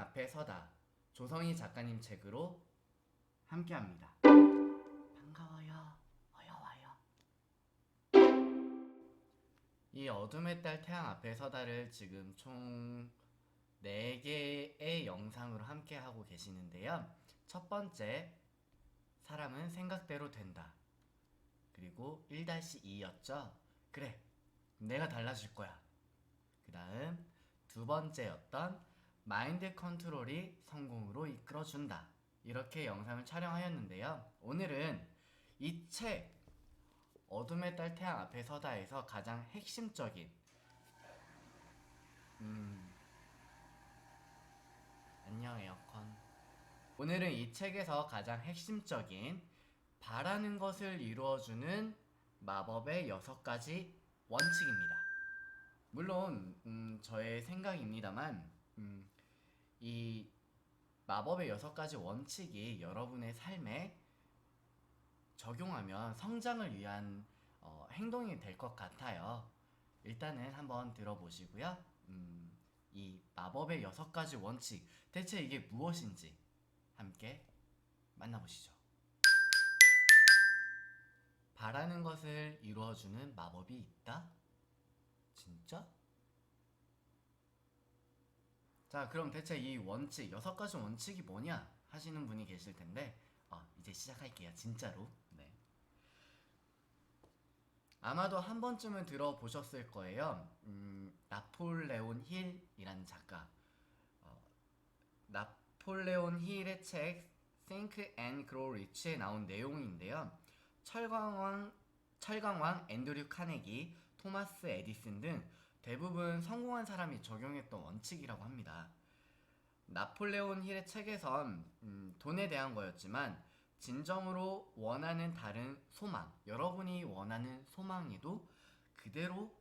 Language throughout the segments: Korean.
태양 앞에 서다. 조성희 작가님 책으로 함께합니다. 반가워요. 어여 와요. 이 어둠의 딸 태양 앞에 서다를 지금 총 4개의 영상으로 함께하고 계시는데요. 첫 번째, 사람은 생각대로 된다. 그리고 1-2였죠. 그래, 내가 달라질 거야. 그 다음 두 번째였던 마인드 컨트롤이 성공으로 이끌어준다. 이렇게 영상을 촬영하였는데요. 오늘은 이 책 어둠의 딸 태양 앞에 서다에서 가장 핵심적인 안녕 에어컨. 오늘은 이 책에서 가장 핵심적인 바라는 것을 이루어주는 마법의 6가지 원칙입니다. 물론 저의 생각입니다만 이 마법의 6가지 원칙이 여러분의 삶에 적용하면 성장을 위한 행동이 될 것 같아요. 일단은 한번 들어보시고요. 이 마법의 6가지 원칙, 대체 이게 무엇인지 함께 만나보시죠. 바라는 것을 이루어주는 마법이 있다? 진짜? 자, 그럼 대체 이 원칙, 6가지 원칙이 뭐냐 하시는 분이 계실 텐데 이제 시작할게요. 진짜로. 네. 아마도 한 번쯤은 들어보셨을 거예요. 나폴레온 힐이라는 작가. 나폴레온 힐의 책 Think and Grow Rich에 나온 내용인데요. 철강왕 앤드류 카네기, 토마스 에디슨 등 대부분 성공한 사람이 적용했던 원칙이라고 합니다. 나폴레온 힐의 책에선 돈에 대한 거였지만 진정으로 원하는 다른 소망, 여러분이 원하는 소망에도 그대로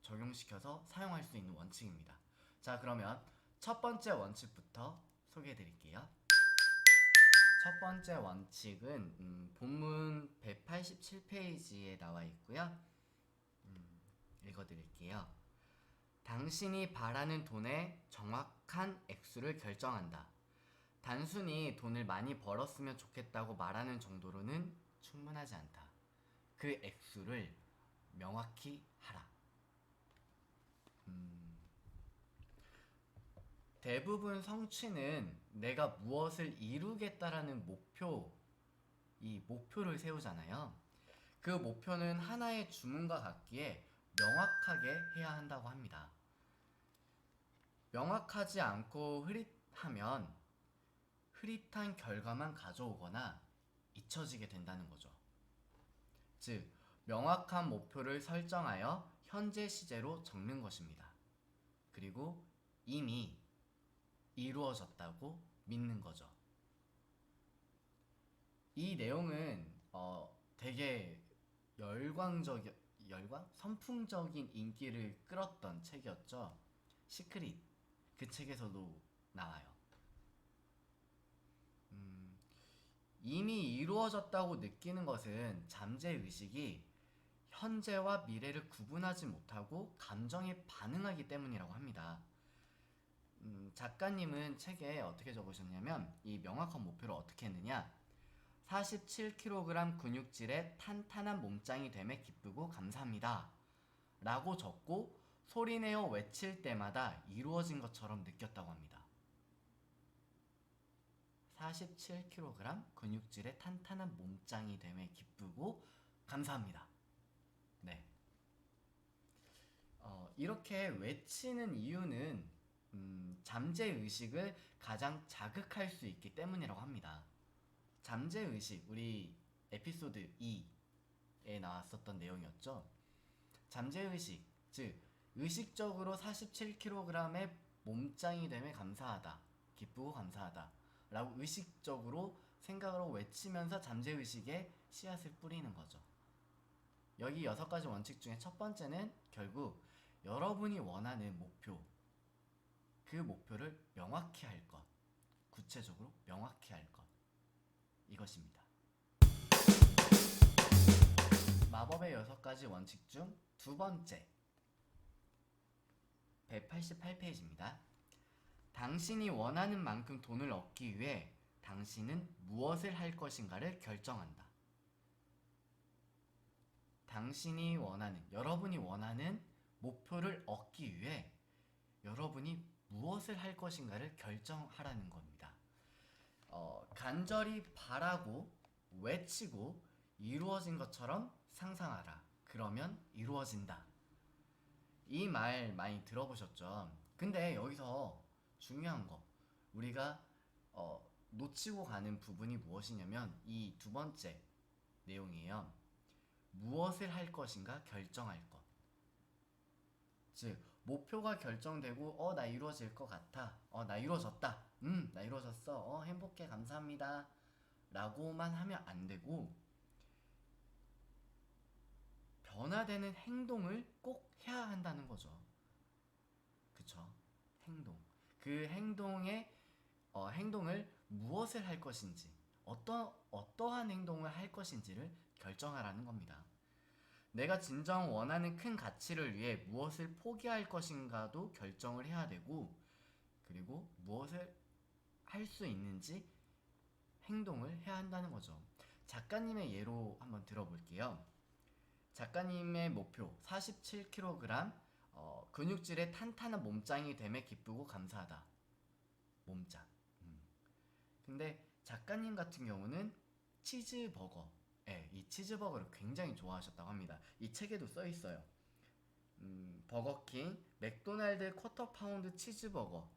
적용시켜서 사용할 수 있는 원칙입니다. 자, 그러면 첫 번째 원칙부터 소개해 드릴게요. 첫 번째 원칙은 본문 187페이지에 나와 있고요. 읽어 드릴게요. 당신이 바라는 돈의 정확한 액수를 결정한다. 단순히 돈을 많이 벌었으면 좋겠다고 말하는 정도로는 충분하지 않다. 그 액수를 명확히 하라. 대부분 성취는 내가 무엇을 이루겠다라는 이 목표를 세우잖아요. 그 목표는 하나의 주문과 같기에 명확하게 해야 한다고 합니다. 명확하지 않고 흐릿하면 흐릿한 결과만 가져오거나 잊혀지게 된다는 거죠. 즉, 명확한 목표를 설정하여 현재 시제로 적는 것입니다. 그리고 이미 이루어졌다고 믿는 거죠. 이 내용은 되게 선풍적인 인기를 끌었던 책이었죠. 시크릿, 그 책에서도 나와요. 이미 이루어졌다고 느끼는 것은 잠재의식이 현재와 미래를 구분하지 못하고 감정에 반응하기 때문이라고 합니다. 작가님은 책에 어떻게 적으셨냐면 이 명확한 목표를 어떻게 했느냐, 47kg 근육질의 탄탄한 몸짱이 됨에 기쁘고 감사합니다 라고 적고 소리내어 외칠 때마다 이루어진 것처럼 느꼈다고 합니다. 47kg 근육질의 탄탄한 몸짱이 됨에 기쁘고 감사합니다. 네. 이렇게 외치는 이유는 잠재의식을 가장 자극할 수 있기 때문이라고 합니다. 잠재의식, 우리 에피소드 2에 나왔었던 내용이었죠. 잠재의식, 즉 의식적으로 47kg의 몸짱이 됨에 감사하다, 기쁘고 감사하다 라고 의식적으로 생각으로 외치면서 잠재의식에 씨앗을 뿌리는 거죠. 여기 6가지 원칙 중에 첫 번째는 결국 여러분이 원하는 목표, 그 목표를 명확히 할 것, 구체적으로 명확히 할 것, 이것입니다. 마법의 6가지 원칙 중 두 번째, 188페이지입니다. 당신이 원하는 만큼 돈을 얻기 위해 당신은 무엇을 할 것인가를 결정한다. 당신이 원하는, 여러분이 원하는 목표를 얻기 위해 여러분이 무엇을 할 것인가를 결정하라는 겁니다. 간절히 바라고 외치고 이루어진 것처럼 상상하라. 그러면 이루어진다. 이 말 많이 들어보셨죠? 근데 여기서 중요한 거, 우리가 놓치고 가는 부분이 무엇이냐면 이 두 번째 내용이에요. 무엇을 할 것인가 결정할 것. 즉 목표가 결정되고 나 이루어질 것 같아. 나 이루어졌다. 나 이루어졌어. 행복해. 감사합니다. 라고만 하면 안 되고 변화되는 행동을 꼭 해야 한다는 거죠. 그쵸? 행동. 그 행동을 무엇을 할 것인지, 어떠한 행동을 할 것인지를 결정하라는 겁니다. 내가 진정 원하는 큰 가치를 위해 무엇을 포기할 것인가도 결정을 해야 되고, 그리고 무엇을 할 수 있는지 행동을 해야 한다는 거죠. 작가님의 예로 한번 들어볼게요. 작가님의 목표 47kg, 근육질의 탄탄한 몸짱이 됨에 기쁘고 감사하다. 몸짱. 근데 작가님 같은 경우는 치즈버거, 이 치즈버거를 굉장히 좋아하셨다고 합니다. 이 책에도 써 있어요. 버거킹 맥도날드 쿼터 파운드 치즈버거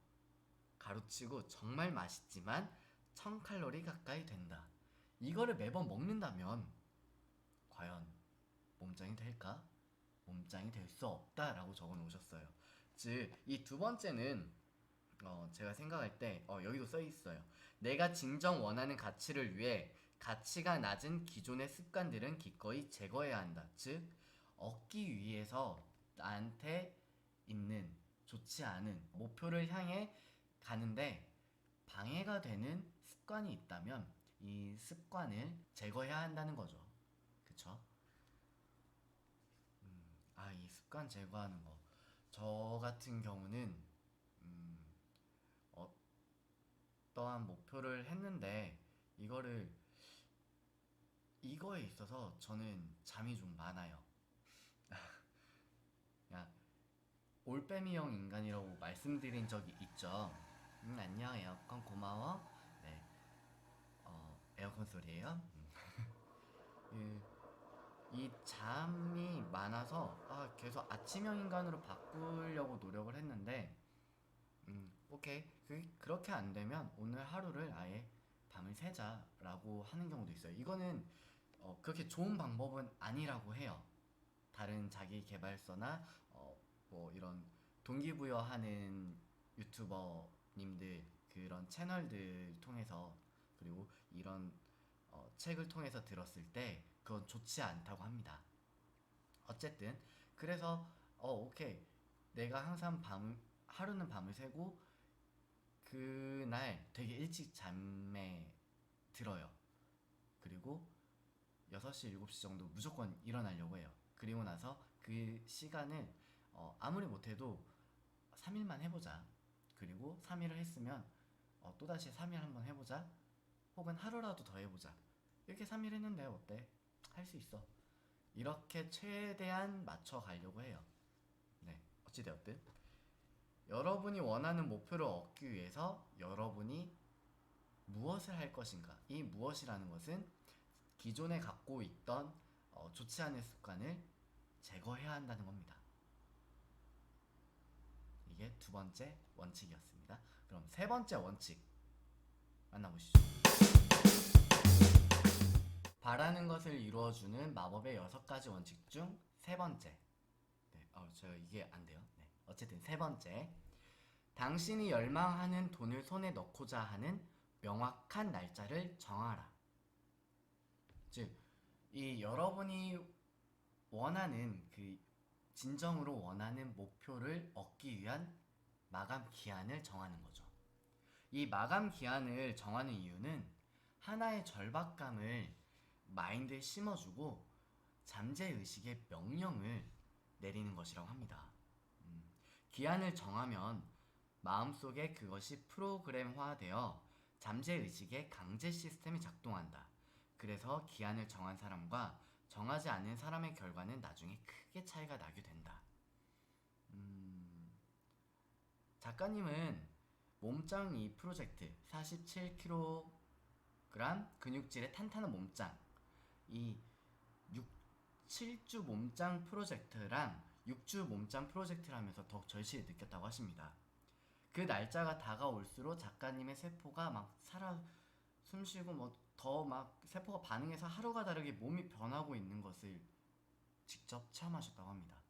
가로치고 정말 맛있지만 1000칼로리 가까이 된다. 이거를 매번 먹는다면 과연 몸짱이 될까? 몸짱이 될 수 없다라고 적어 놓으셨어요. 즉, 이 두 번째는 제가 생각할 때 여기도 써 있어요. 내가 진정 원하는 가치를 위해 가치가 낮은 기존의 습관들은 기꺼이 제거해야 한다. 즉, 얻기 위해서 나한테 있는 좋지 않은 목표를 향해 가는데 방해가 되는 습관이 있다면 이 습관을 제거해야 한다는 거죠. 그쵸? 이 습관 제거하는 거. 저 같은 경우는 어떠한 목표를 했는데 이거에 있어서 저는 잠이 좀 많아요. 야, 올빼미형 인간이라고 말씀드린 적이 있죠. 안녕 에어컨 고마워. 네, 에어컨 소리예요. 이 잠이 많아서 계속 아침형 인간으로 바꾸려고 노력을 했는데 오케이 그렇게 안 되면 오늘 하루를 아예 밤을 새자라고 하는 경우도 있어요. 이거는 그렇게 좋은 방법은 아니라고 해요. 다른 자기 개발서나 뭐 이런 동기부여하는 유튜버님들 그런 채널들 통해서 그리고 이런 책을 통해서 들었을 때 그건 좋지 않다고 합니다. 어쨌든 그래서 오케이 내가 항상 하루는 밤을 새고 그날 되게 일찍 잠에 들어요. 그리고 6시, 7시 정도 무조건 일어나려고 해요. 그리고 나서 그 시간을 아무리 못해도 3일만 해보자. 그리고 3일을 했으면 또다시 3일 한번 해보자. 혹은 하루라도 더 해보자. 이렇게 3일 했는데 어때? 할 수 있어. 이렇게 최대한 맞춰가려고 해요. 네, 어찌되었든 여러분이 원하는 목표를 얻기 위해서 여러분이 무엇을 할 것인가, 이 무엇이라는 것은 기존에 갖고 있던 좋지 않은 습관을 제거해야 한다는 겁니다. 이게 두 번째 원칙이었습니다. 그럼 세 번째 원칙 만나보시죠. 바라는 것을 이루어주는 마법의 6가지 원칙 중 세 번째. 네, 저 이게 안 돼요. 네, 어쨌든 세 번째. 당신이 열망하는 돈을 손에 넣고자 하는 명확한 날짜를 정하라. 즉, 이 여러분이 원하는 그 진정으로 원하는 목표를 얻기 위한 마감 기한을 정하는 거죠. 이 마감 기한을 정하는 이유는 하나의 절박감을 마인드에 심어주고 잠재의식의 명령을 내리는 것이라고 합니다. 기한을 정하면 마음속에 그것이 프로그램화되어 잠재의식의 강제 시스템이 작동한다. 그래서 기한을 정한 사람과 정하지 않은 사람의 결과는 나중에 크게 차이가 나게 된다. 작가님은 몸짱 이 프로젝트 47kg 근육질의 탄탄한 몸짱 이 7주 몸짱 프로젝트랑 6주 몸짱 프로젝트를 하면서 더욱 절실히 느꼈다고 하십니다. 그 날짜가 다가올수록 작가님의 세포가 막 살아 숨쉬고 뭐 더 막 세포가 반응해서 하루가 다르게 몸이 변하고 있는 것을 직접 체험하셨다고 합니다.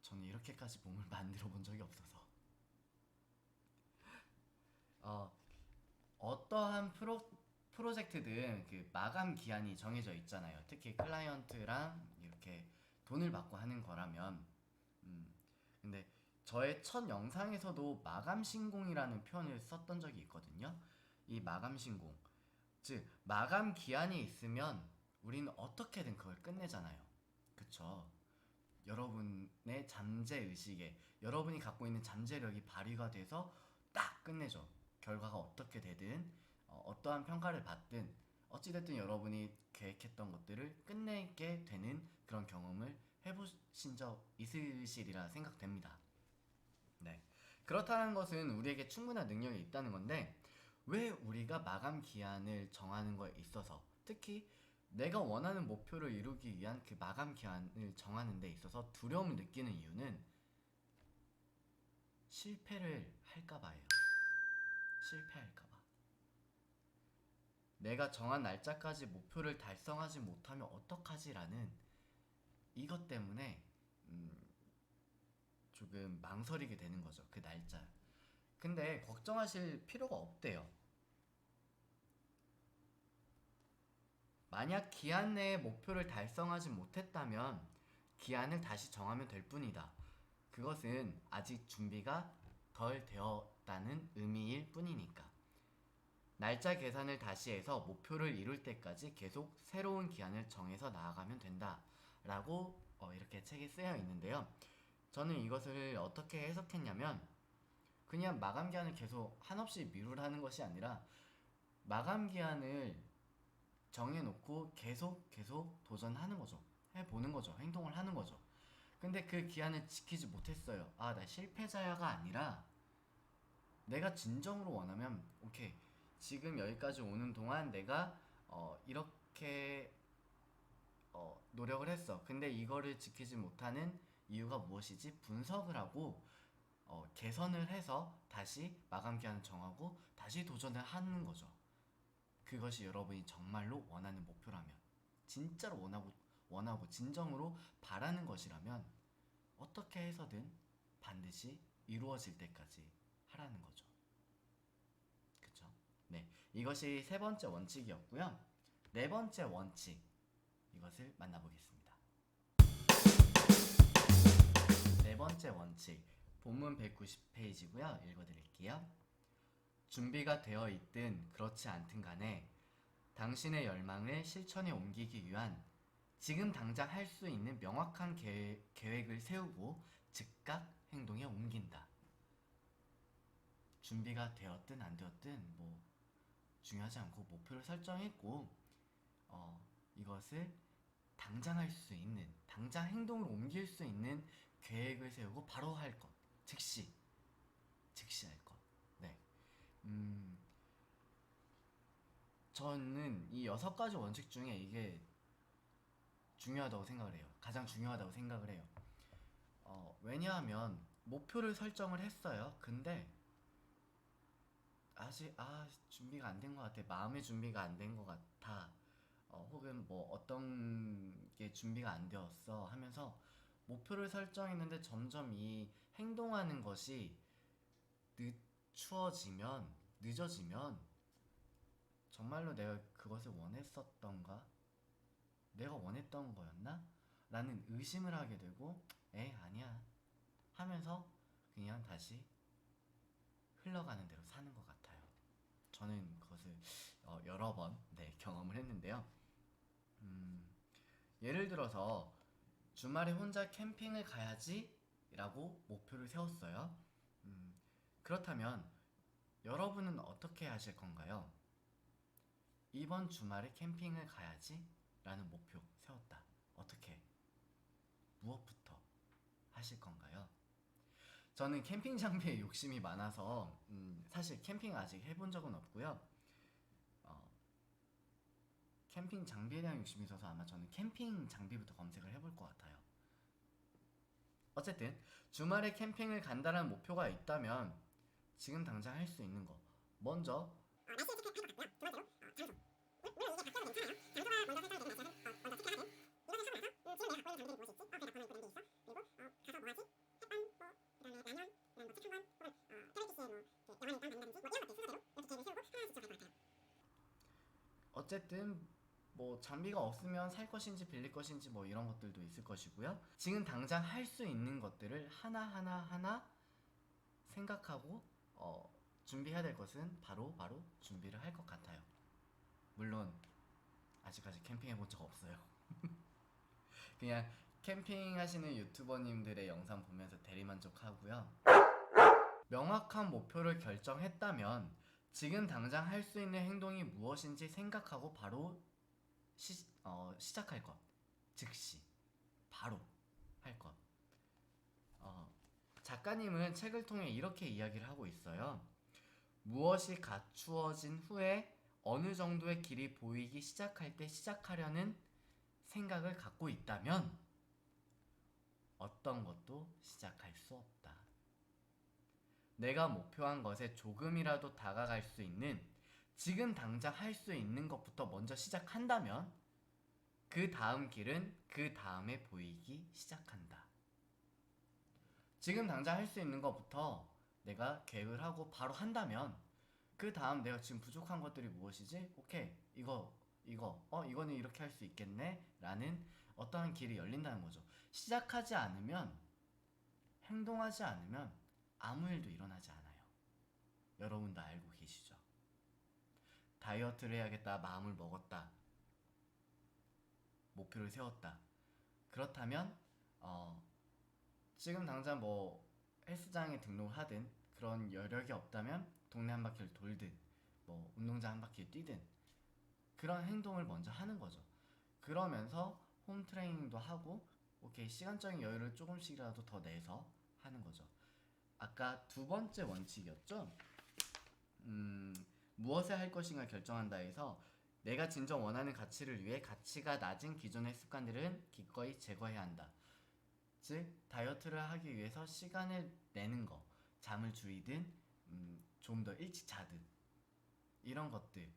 저는 이렇게까지 몸을 만들어 본 적이 없어서 어떠한 프로젝트든 그 마감 기한이 정해져 있잖아요. 특히 클라이언트랑 이렇게 돈을 받고 하는 거라면 근데 저의 첫 영상에서도 마감 신공이라는 표현을 썼던 적이 있거든요. 이 마감 신공, 즉 마감 기한이 있으면 우리는 어떻게든 그걸 끝내잖아요. 그쵸? 여러분의 잠재의식에 여러분이 갖고 있는 잠재력이 발휘가 돼서 딱 끝내죠. 결과가 어떻게 되든 어떠한 평가를 받든 어찌됐든 여러분이 계획했던 것들을 끝내게 되는 그런 경험을 해보신 적 있으시리라 생각됩니다. 네. 그렇다는 것은 우리에게 충분한 능력이 있다는 건데 왜 우리가 마감 기한을 정하는 거에 있어서 특히 내가 원하는 목표를 이루기 위한 그 마감 기한을 정하는 데 있어서 두려움을 느끼는 이유는 실패를 할까봐예요. 실패할까봐. 내가 정한 날짜까지 목표를 달성하지 못하면 어떡하지라는 이것 때문에 조금 망설이게 되는 거죠. 그 날짜. 근데 걱정하실 필요가 없대요. 만약 기한 내에 목표를 달성하지 못했다면 기한을 다시 정하면 될 뿐이다. 그것은 아직 준비가 덜 되었다는 의미일 뿐이니까. 날짜 계산을 다시 해서 목표를 이룰 때까지 계속 새로운 기한을 정해서 나아가면 된다. 라고 이렇게 책에 쓰여 있는데요. 저는 이것을 어떻게 해석했냐면 그냥 마감 기한을 계속 한없이 미루라는 것이 아니라 마감 기한을 정해놓고 계속 도전하는 거죠. 해보는 거죠. 행동을 하는 거죠. 근데 그 기한을 지키지 못했어요. 아, 나 실패자야가 아니라 내가 진정으로 원하면 오케이. 지금 여기까지 오는 동안 내가 이렇게 노력을 했어. 근데 이거를 지키지 못하는 이유가 무엇이지? 분석을 하고 개선을 해서 다시 마감 기한을 정하고 다시 도전을 하는 거죠. 그것이 여러분이 정말로 원하는 목표라면, 진짜로 원하고 진정으로 바라는 것이라면 어떻게 해서든 반드시 이루어질 때까지 하라는 거죠. 그쵸? 네, 이것이 세 번째 원칙이었고요. 네 번째 원칙, 이것을 만나보겠습니다. 네 번째 원칙, 본문 190페이지고요. 읽어드릴게요. 준비가 되어 있든 그렇지 않든 간에 당신의 열망을 실천에 옮기기 위한 지금 당장 할 수 있는 명확한 계획을 세우고 즉각 행동에 옮긴다. 준비가 되었든 안 되었든 뭐 중요하지 않고 목표를 설정했고 이것을 당장 할 수 있는, 당장 행동을 옮길 수 있는 계획을 세우고 바로 할 것, 즉시 할 것. 네. 저는 이 6가지 원칙 중에 이게 중요하다고 생각을 해요. 가장 중요하다고 생각을 해요. 왜냐하면 목표를 설정을 했어요. 근데 아직 준비가 안 된 것 같아. 마음의 준비가 안 된 것 같아. 혹은 뭐 어떤 게 준비가 안 되었어 하면서 목표를 설정했는데 점점 이 행동하는 것이 늦어지면 정말로 내가 그것을 원했었던가? 내가 원했던 거였나? 라는 의심을 하게 되고 아니야 하면서 그냥 다시 흘러가는 대로 사는 것 같아요. 저는 그것을 여러 번 경험을 했는데요. 예를 들어서 주말에 혼자 캠핑을 가야지 라고 목표를 세웠어요. 그렇다면 여러분은 어떻게 하실 건가요? 이번 주말에 캠핑을 가야지 라는 목표 세웠다. 어떻게? 무엇부터 하실 건가요? 저는 캠핑 장비에 욕심이 많아서 사실 캠핑 아직 해본 적은 없고요. 캠핑 장비에 대한 욕심이 있어서 아마 저는 캠핑 장비부터 검색을 해볼 것 같아요. 어쨌든 주말에 캠핑을 간다는 목표가 있다면 지금 당장 할 수 있는 거 먼저 어쨌든 뭐 장비가 없으면 살 것인지 빌릴 것인지 뭐 이런 것들도 있을 것이고요. 지금 당장 할 수 있는 것들을 하나 생각하고 준비해야 될 것은 바로 준비를 할 것 같아요. 물론 아직까지 캠핑 해본 적 없어요. 그냥 캠핑 하시는 유튜버님들의 영상 보면서 대리만족하고요. 명확한 목표를 결정했다면 지금 당장 할 수 있는 행동이 무엇인지 생각하고 바로 시작할 것. 즉시 바로 할 것. 작가님은 책을 통해 이렇게 이야기를 하고 있어요. 무엇이 갖추어진 후에 어느 정도의 길이 보이기 시작할 때 시작하려는 생각을 갖고 있다면 어떤 것도 시작할 수 없다. 내가 목표한 것에 조금이라도 다가갈 수 있는 지금 당장 할 수 있는 것부터 먼저 시작한다면 그 다음 길은 그 다음에 보이기 시작한다. 지금 당장 할 수 있는 것부터 내가 계획을 하고 바로 한다면 그 다음 내가 지금 부족한 것들이 무엇이지? 오케이 이거는 이렇게 할 수 있겠네 라는 어떠한 길이 열린다는 거죠. 시작하지 않으면 행동하지 않으면 아무 일도 일어나지 않아요. 여러분도 알고 계시죠? 다이어트를 해야겠다 마음을 먹었다, 목표를 세웠다. 그렇다면 지금 당장 뭐 헬스장에 등록을 하든 그런 여력이 없다면 동네 한 바퀴를 돌든 뭐 운동장 한 바퀴를 뛰든 그런 행동을 먼저 하는 거죠. 그러면서 홈 트레이닝도 하고 오케이 시간적인 여유를 조금씩이라도 더 내서 하는 거죠. 아까 두 번째 원칙이었죠. 무엇을 할 것인가 결정한다 해서 내가 진정 원하는 가치를 위해 가치가 낮은 기존의 습관들은 기꺼이 제거해야 한다. 즉 다이어트를 하기 위해서 시간을 내는 거, 잠을 줄이든 좀 더 일찍 자든 이런 것들을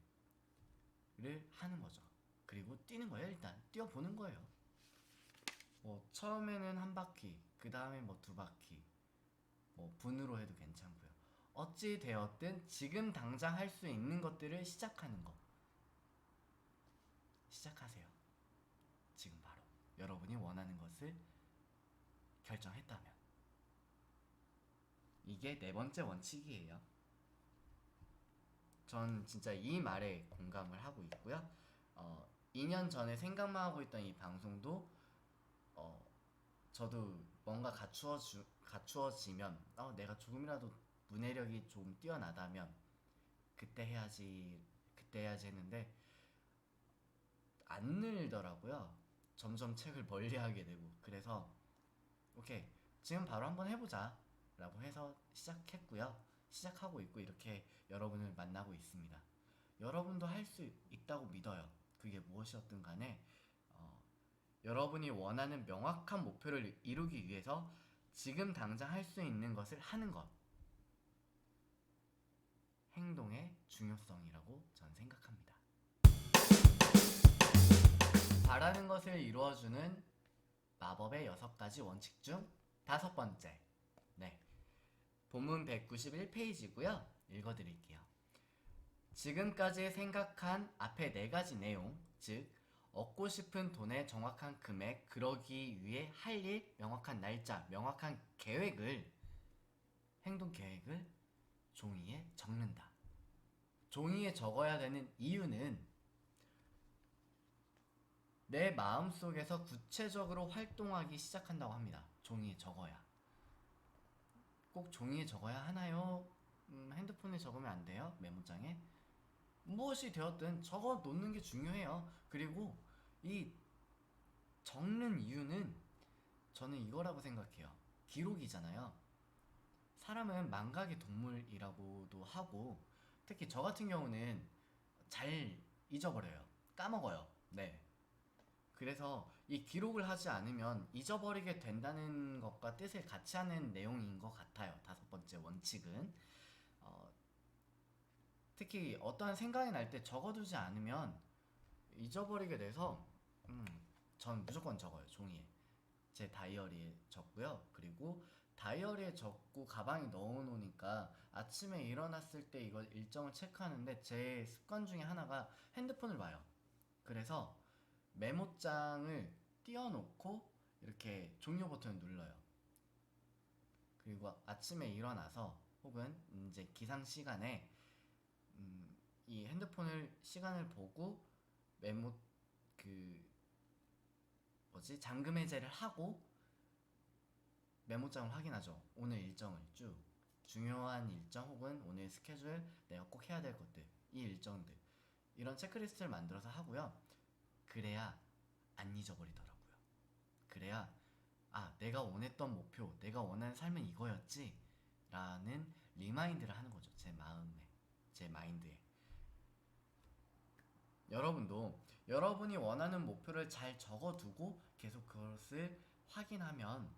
하는 거죠. 그리고 뛰는 거예요. 일단 뛰어보는 거예요. 뭐 처음에는 한 바퀴, 그 다음에 뭐 두 바퀴, 뭐 분으로 해도 괜찮고요. 어찌 되었든 지금 당장 할 수 있는 것들을 시작하는 거. 시작하세요. 지금 바로 여러분이 원하는 것을 결정했다면. 이게 네 번째 원칙이에요. 전 진짜 이 말에 공감을 하고 있고요. 2년 전에 생각만 하고 있던 이 방송도 저도 뭔가 갖추어지면 내가 조금이라도 문해력이 좀 뛰어나다면 그때 해야지 했는데 안 늘더라고요. 점점 책을 멀리하게 되고. 그래서 오케이 지금 바로 한번 해보자 라고 해서 시작했고요. 시작하고 있고 이렇게 여러분을 만나고 있습니다. 여러분도 할 수 있다고 믿어요. 그게 무엇이었든 간에 여러분이 원하는 명확한 목표를 이루기 위해서 지금 당장 할 수 있는 것을 하는 것, 행동의 중요성이라고 저는 생각합니다. 바라는 것을 이루어주는 마법의 6가지 원칙 중 5번째. 네, 본문 191페이지고요. 읽어드릴게요. 지금까지 생각한 앞에 4가지 내용, 즉 얻고 싶은 돈의 정확한 금액, 그러기 위해 할 일, 명확한 날짜, 명확한 계획을, 행동 계획을 종이에 적는다. 종이에 적어야 되는 이유는 내 마음속에서 구체적으로 활동하기 시작한다고 합니다. 종이에 적어야. 꼭 종이에 적어야 하나요? 핸드폰에 적으면 안 돼요? 메모장에? 무엇이 되었든 적어 놓는 게 중요해요. 그리고 이 적는 이유는 저는 이거라고 생각해요. 기록이잖아요. 사람은 망각의 동물이라고도 하고, 특히 저 같은 경우는 잘 잊어버려요. 까먹어요. 네. 그래서 이 기록을 하지 않으면 잊어버리게 된다는 것과 뜻을 같이 하는 내용인 것 같아요. 다섯 번째 원칙은 어, 특히 어떠한 생각이 날 때 적어두지 않으면 잊어버리게 돼서 전 무조건 적어요. 종이에. 제 다이어리에 적고요. 그리고 다이어리에 적고 가방에 넣어놓으니까 아침에 일어났을 때 이거 일정을 체크하는데 제 습관 중에 하나가 핸드폰을 봐요. 그래서 메모장을 띄워놓고 이렇게 종료 버튼을 눌러요. 그리고 아침에 일어나서 혹은 이제 기상 시간에 이 핸드폰을 시간을 보고 메모 그 뭐지 잠금 해제를 하고 메모장을 확인하죠. 오늘 일정을 쭉 중요한 일정 혹은 오늘 스케줄 내가 꼭 해야 될 것들 이 일정들 이런 체크리스트를 만들어서 하고요. 그래야 안 잊어버리더라고요. 그래야 아 내가 원했던 목표 내가 원하는 삶은 이거였지 라는 리마인드를 하는 거죠. 제 마음에 제 마인드에. 여러분도 여러분이 원하는 목표를 잘 적어두고 계속 그것을 확인하면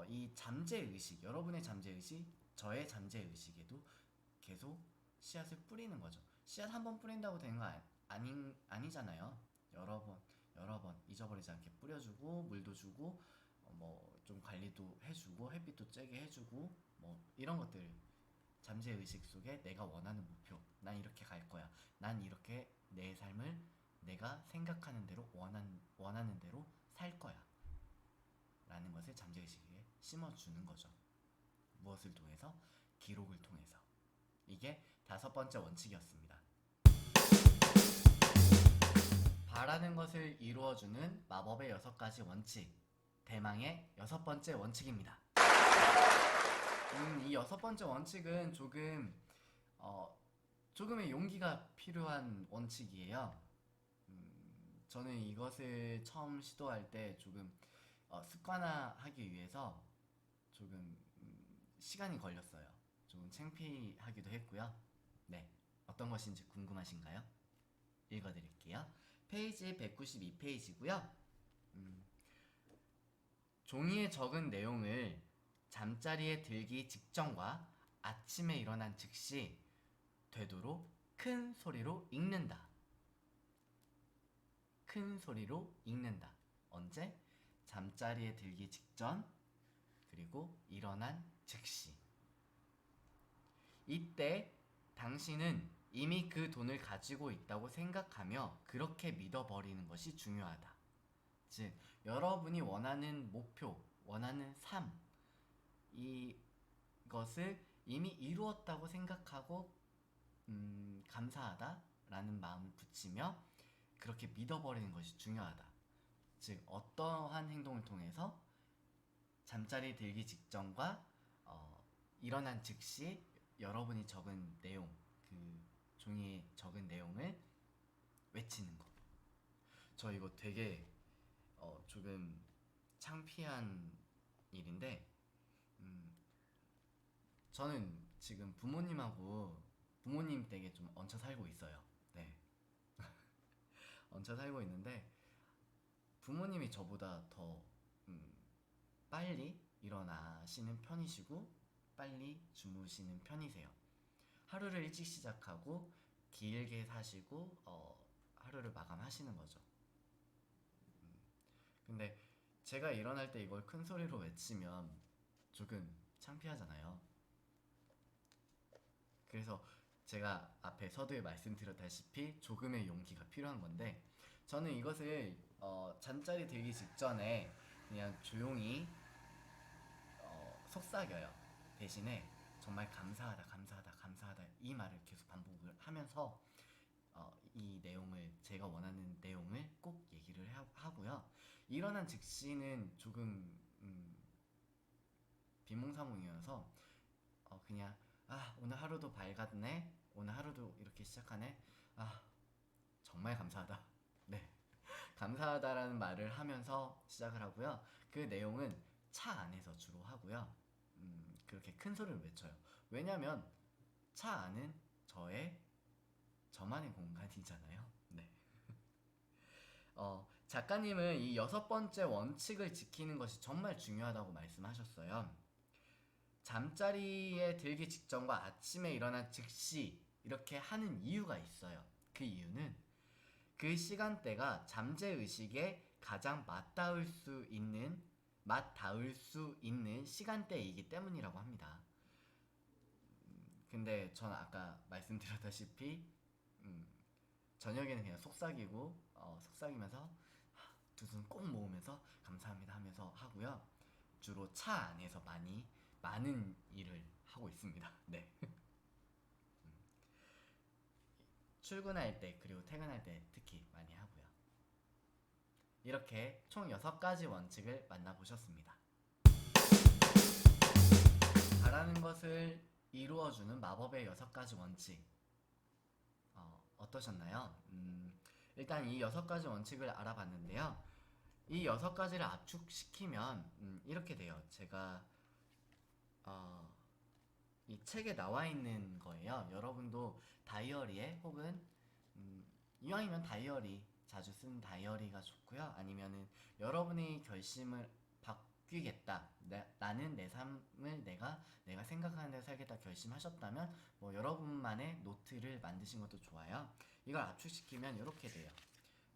이 잠재의식, 여러분의 잠재의식, 저의 잠재의식에도 계속 씨앗을 뿌리는 거죠. 씨앗 한 번 뿌린다고 되는 거 아니잖아요. 여러 번 잊어버리지 않게 뿌려주고 물도 주고 뭐 좀 관리도 해주고 햇빛도 쬐게 해주고 뭐 이런 것들 잠재의식 속에 내가 원하는 목표 난 이렇게 갈 거야 난 이렇게 내 삶을 내가 생각하는 대로 원하는 대로 살 거야 라는 것을 잠재의식에 심어주는 거죠. 무엇을 통해서? 기록을 통해서. 이게 다섯 번째 원칙이었습니다. 바라는 것을 이루어주는 마법의 6가지 원칙 대망의 6번째 원칙입니다. 이 6번째 원칙은 조금의 용기가 필요한 원칙이에요. 저는 이것을 처음 시도할 때 조금 습관화하기 위해서 조금 시간이 걸렸어요. 조금 창피하기도 했고요. 네, 어떤 것인지 궁금하신가요? 읽어드릴게요. 페이지 192페이지고요. 종이에 적은 내용을 잠자리에 들기 직전과 아침에 일어난 즉시 되도록 큰 소리로 읽는다. 큰 소리로 읽는다. 언제? 잠자리에 들기 직전 그리고 일어난 즉시. 이때 당신은 이미 그 돈을 가지고 있다고 생각하며 그렇게 믿어버리는 것이 중요하다. 즉 여러분이 원하는 목표, 원하는 삶 이것을 이미 이루었다고 생각하고 감사하다라는 마음을 붙이며 그렇게 믿어버리는 것이 중요하다. 즉 어떠한 행동을 통해서 잠자리 들기 직전과 일어난 즉시 여러분이 적은 내용, 그 종이에 적은 내용을 외치는 것. 저 이거 되게 조금 창피한 일인데 저는 지금 부모님 댁에 좀 얹혀 살고 있어요. 네. 얹혀 살고 있는데 부모님이 저보다 더 빨리 일어나시는 편이시고 빨리 주무시는 편이세요. 하루를 일찍 시작하고 길게 사시고 하루를 마감하시는 거죠. 근데 제가 일어날 때 이걸 큰 소리로 외치면 조금 창피하잖아요. 그래서 제가 앞에 서두에 말씀드렸다시피 조금의 용기가 필요한 건데 저는 이것을 잠자리 들기 직전에 그냥 조용히 속삭여요. 대신에 정말 감사하다 감사하다 감사하다 이 말을 계속 반복을 하면서 이 내용을 제가 원하는 내용을 꼭 얘기를 하고요. 일어난 즉시는 조금 비몽사몽이어서 그냥 오늘 하루도 밝았네. 오늘 하루도 이렇게 시작하네. 아, 정말 감사하다. 네. 감사하다라는 말을 하면서 시작을 하고요. 그 내용은 차 안에서 주로 하고요. 그렇게 큰 소리를 외쳐요. 왜냐면 차 안은 저만의 공간이잖아요. 네. 작가님은 이 6번째 원칙을 지키는 것이 정말 중요하다고 말씀하셨어요. 잠자리에 들기 직전과 아침에 일어난 즉시 이렇게 하는 이유가 있어요. 그 이유는 그 시간대가 잠재의식에 가장 맞닿을 수 있는 시간대이기 때문이라고 합니다. 근데 전 아까 말씀드렸다시피 저녁에는 그냥 속삭이면서 두 손 꼭 모으면서 감사합니다 하면서 하고요. 주로 차 안에서 많은 일을 하고 있습니다. 네. 출근할 때 그리고 퇴근할 때 특히 많이 하고요. 이렇게 총 6가지 원칙을 만나보셨습니다. 바라는 것을 이루어주는 마법의 6가지 원칙 어떠셨나요? 일단 이 6가지 원칙을 알아봤는데요. 이 6가지를 압축시키면 이렇게 돼요. 제가 이 책에 나와 있는 거예요. 여러분도 다이어리에 혹은 이왕이면 다이어리 자주 쓰는 다이어리가 좋고요. 아니면은 여러분의 결심을 바뀌겠다. 나는 내 삶을 내가 생각하는 대로 살겠다 결심하셨다면 뭐 여러분만의 노트를 만드신 것도 좋아요. 이걸 압축시키면 이렇게 돼요.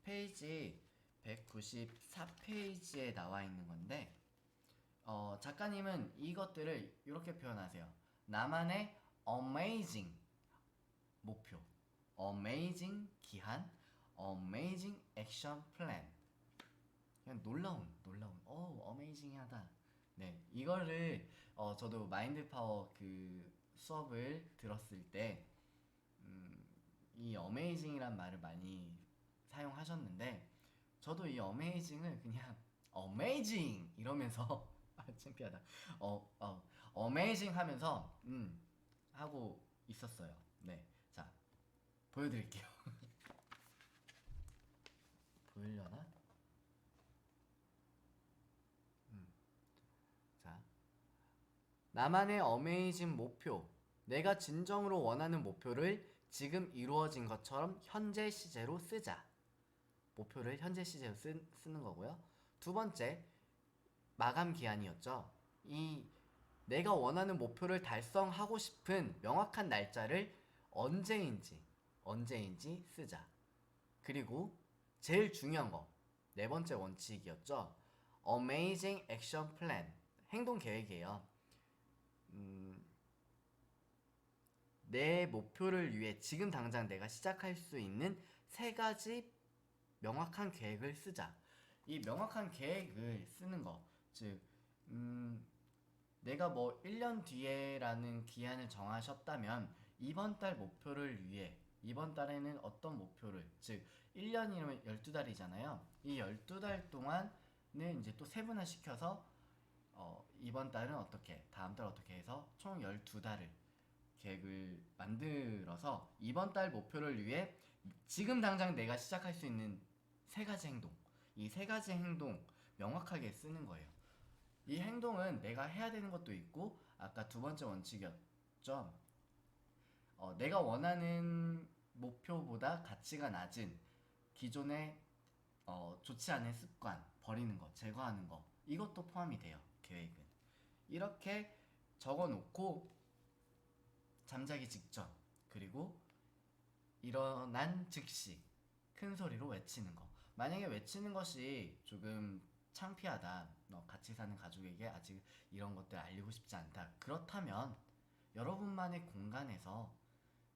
페이지 194페이지에 나와 있는 건데 작가님은 이것들을 이렇게 표현하세요. 나만의 amazing 목표, amazing 기한, amazing action plan. 그냥 놀라운, amazing하다. 네, 이거를 저도 마인드 파워 그 수업을 들었을 때 이 amazing이란 말을 많이 사용하셨는데 저도 이 amazing을 그냥 amazing 이러면서 창피하다. amazing 하면서 하고 있었어요. 네, 자 보여드릴게요. 보이려나? 자, 나만의 어메이징 목표. 내가 진정으로 원하는 목표를 지금 이루어진 것처럼 현재 시제로 쓰자. 목표를 현재 시제로 쓰는 거고요. 두 번째, 마감 기한이었죠. 이 내가 원하는 목표를 달성하고 싶은 명확한 날짜를 언제인지 쓰자. 그리고 제일 중요한 거, 네 번째 원칙이었죠. Amazing Action Plan, 행동 계획이에요. 내 목표를 위해 지금 당장 내가 시작할 수 있는 3가지 명확한 계획을 쓰자. 이 명확한 계획을 쓰는 거, 즉 내가 뭐 1년 뒤에라는 기한을 정하셨다면 이번 달 목표를 위해 이번 달에는 어떤 목표를, 즉 1년이면 12달이잖아요. 이 12달 동안은 이제 또 세분화 시켜서 이번 달은 어떻게, 다음 달 어떻게 해서 총 12달을 계획을 만들어서 이번 달 목표를 위해 지금 당장 내가 시작할 수 있는 3가지 행동, 이 3가지 행동 명확하게 쓰는 거예요. 이 행동은 내가 해야 되는 것도 있고 아까 두 번째 원칙이었죠. 내가 원하는 목표보다 가치가 낮은 기존의 좋지 않은 습관 버리는 거, 제거하는 거, 이것도 포함이 돼요. 계획은 이렇게 적어놓고 잠자기 직전 그리고 일어난 즉시 큰 소리로 외치는 거. 만약에 외치는 것이 조금 창피하다, 같이 사는 가족에게 아직 이런 것들 알리고 싶지 않다, 그렇다면 여러분만의 공간에서,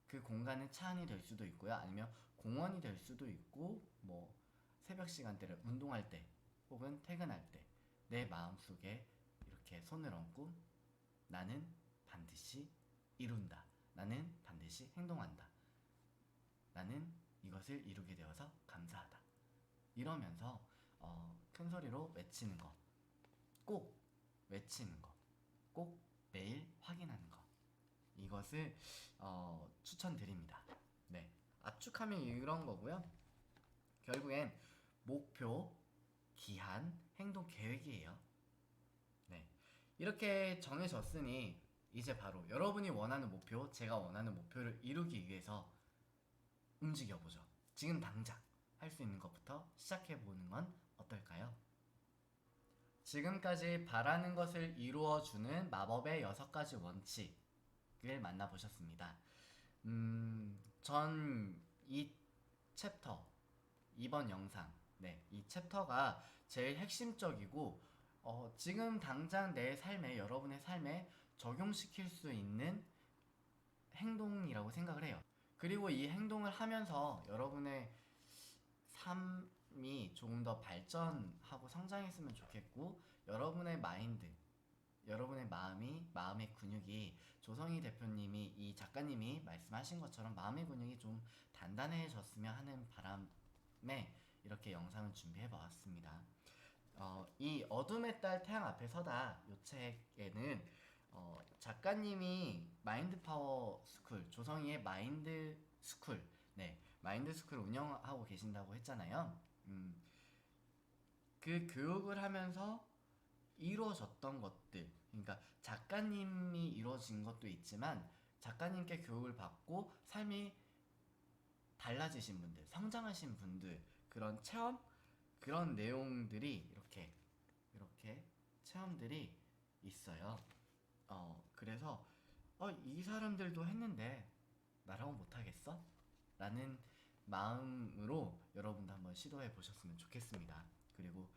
그 공간은 차 안이 될 수도 있고요, 아니면 공원이 될 수도 있고, 뭐 새벽 시간대를 운동할 때 혹은 퇴근할 때 내 마음속에 이렇게 손을 얹고 나는 반드시 이룬다, 나는 반드시 행동한다, 나는 이것을 이루게 되어서 감사하다, 이러면서 큰 소리로 외치는 것, 꼭 외치는 것, 꼭 매일 확인하는 것. 이것을 추천드립니다. 네, 압축하면 이런 거고요. 결국엔 목표, 기한, 행동 계획이에요. 네, 이렇게 정해졌으니 이제 바로 여러분이 원하는 목표, 제가 원하는 목표를 이루기 위해서 움직여보죠. 지금 당장 할 수 있는 것부터 시작해보는 건 어떨까요? 지금까지 바라는 것을 이루어주는 마법의 6가지 원칙을 만나보셨습니다. 전 이 챕터, 이번 영상, 네, 이 챕터가 제일 핵심적이고 지금 당장 내 삶에, 여러분의 삶에 적용시킬 수 있는 행동이라고 생각을 해요. 그리고 이 행동을 하면서 여러분의 삶이 조금 더 발전하고 성장했으면 좋겠고, 여러분의 마인드, 여러분의 마음의 근육이, 조성희 대표님이, 이 작가님이 말씀하신 것처럼 마음의 근육이 좀 단단해졌으면 하는 바람에 이렇게 영상을 준비해 보았습니다. 이 어둠의 딸 태양 앞에 서다, 이 책에는 작가님이 마인드 파워 스쿨, 조성희의 마인드 스쿨, 네, 마인드 스쿨 운영하고 계신다고 했잖아요. 그 교육을 하면서 이루어졌던 것들, 그러니까 작가님이 이루어진 것도 있지만 작가님께 교육을 받고 삶이 달라지신 분들, 성장하신 분들, 그런 체험, 그런 내용들이 이렇게 체험들이 있어요. 그래서 이 사람들도 했는데 나라고 못하겠어? 라는 마음으로 여러분도 한번 시도해 보셨으면 좋겠습니다. 그리고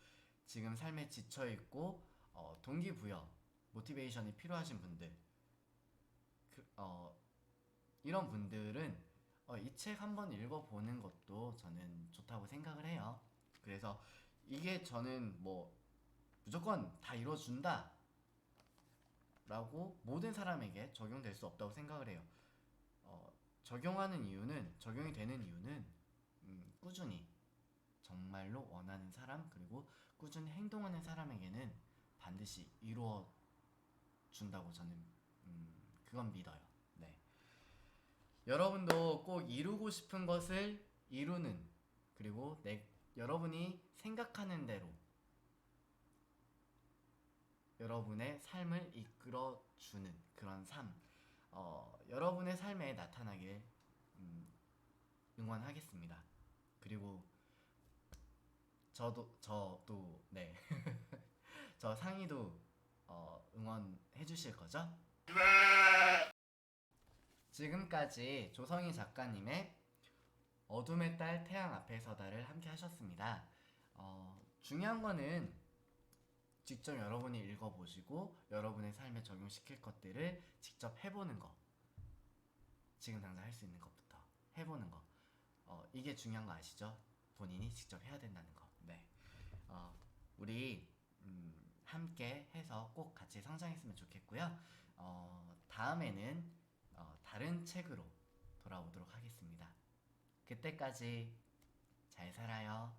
지금 삶에 지쳐있고 동기부여, 모티베이션이 필요하신 분들, 이런 분들은 이 책 한번 읽어보는 것도 저는 좋다고 생각을 해요. 그래서 이게 저는 뭐 무조건 다 이뤄준다 라고 모든 사람에게 적용될 수 없다고 생각을 해요. 적용이 되는 이유는 꾸준히, 정말로 원하는 사람, 그리고 꾸준히 행동하는 사람에게는 반드시 이루어 준다고 저는 그건 믿어요. 네. 여러분도 꼭 이루고 싶은 것을 이루는, 그리고 여러분이 생각하는 대로 여러분의 삶을 이끌어주는 그런 삶, 여러분의 삶에 나타나길 응원하겠습니다. 그리고 저도 네, 저 상희도 응원해 주실 거죠? 지금까지 조성희 작가님의 어둠의 딸 태양 앞에 서다를 함께 하셨습니다. 중요한 거는 직접 여러분이 읽어보시고 여러분의 삶에 적용시킬 것들을 직접 해보는 거, 지금 당장 할 수 있는 것부터 해보는 거, 이게 중요한 거 아시죠? 본인이 직접 해야 된다는 거. 네. 우리 함께 해서 꼭 같이 성장했으면 좋겠고요. 다음에는 다른 책으로 돌아오도록 하겠습니다. 그때까지 잘 살아요.